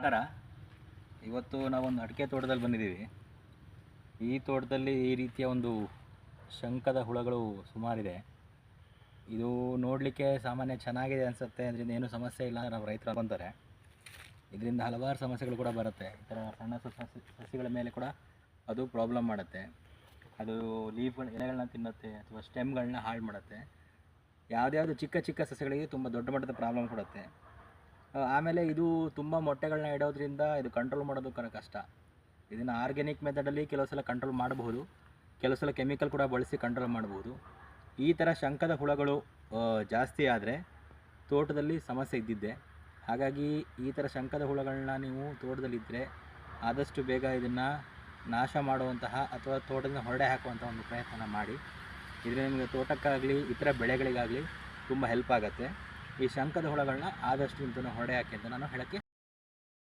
ನಮಸ್ಕಾರ. ಇವತ್ತು ನಾವೊಂದು ಅಡಿಕೆ ತೋಟದಲ್ಲಿ ಬಂದಿದ್ದೀವಿ. ಈ ತೋಟದಲ್ಲಿ ಈ ರೀತಿಯ ಒಂದು ಶಂಕದ ಹುಳಗಳು ಸುಮಾರಿದೆ. ಇದು ನೋಡಲಿಕ್ಕೆ ಸಾಮಾನ್ಯ ಚೆನ್ನಾಗಿದೆ ಅನಿಸುತ್ತೆ. ಅದರಿಂದ ಏನೂ ಸಮಸ್ಯೆ ಇಲ್ಲ ನಾವು ರೈತರು ಅಂತಾರೆ. ಇದರಿಂದ ಹಲವಾರು ಸಮಸ್ಯೆಗಳು ಕೂಡ ಬರುತ್ತೆ. ಈ ಥರ ಸಣ್ಣ ಸಸಿಗಳ ಮೇಲೆ ಕೂಡ ಅದು ಪ್ರಾಬ್ಲಮ್ ಮಾಡುತ್ತೆ. ಅದು ಎಲೆಗಳನ್ನ ತಿನ್ನುತ್ತೆ ಅಥವಾ ಸ್ಟೆಮ್ಗಳನ್ನ ಹಾಳು ಮಾಡುತ್ತೆ. ಯಾವುದ್ಯಾವುದು ಚಿಕ್ಕ ಚಿಕ್ಕ ಸಸ್ಯಗಳಿಗೆ ತುಂಬ ದೊಡ್ಡ ಮಟ್ಟದ ಪ್ರಾಬ್ಲಮ್ ಕೊಡುತ್ತೆ. ಆಮೇಲೆ ಇದು ತುಂಬ ಮೊಟ್ಟೆಗಳನ್ನ ಇಡೋದ್ರಿಂದ ಇದು ಕಂಟ್ರೋಲ್ ಮಾಡೋದು ಕಷ್ಟ. ಇದನ್ನು ಆರ್ಗ್ಯಾನಿಕ್ ಮೆಥಡಲ್ಲಿ ಕೆಲವು ಸಲ ಕಂಟ್ರೋಲ್ ಮಾಡಬಹುದು, ಕೆಲವು ಸಲ ಕೆಮಿಕಲ್ ಕೂಡ ಬಳಸಿ ಕಂಟ್ರೋಲ್ ಮಾಡಬಹುದು. ಈ ಥರ ಶಂಕದ ಹುಳಗಳು ಜಾಸ್ತಿ ಆದರೆ ತೋಟದಲ್ಲಿ ಸಮಸ್ಯೆ ಇದ್ದಿದ್ದೆ. ಹಾಗಾಗಿ ಈ ಥರ ಶಂಕದ ಹುಳಗಳನ್ನ ನೀವು ತೋಟದಲ್ಲಿದ್ದರೆ ಆದಷ್ಟು ಬೇಗ ಇದನ್ನು ನಾಶ ಮಾಡುವಂತಹ ಅಥವಾ ತೋಟದಿಂದ ಹೊರಡೆ ಹಾಕುವಂಥ ಒಂದು ಪ್ರಯತ್ನ ಮಾಡಿ. ಇದರಿಂದ ನಿಮಗೆ ತೋಟಕ್ಕಾಗಲಿ ಇತರ ಬೆಳೆಗಳಿಗಾಗಲಿ ತುಂಬ ಹೆಲ್ಪ್ ಆಗುತ್ತೆ. ಈ ಶಂಕದ ಹುಳಗಳನ್ನ ಆದಷ್ಟು ಹೊರಡೆ ಹಾಕಿ ಅಂತ ನಾನು ಹೇಳೋಕ್ಕೆ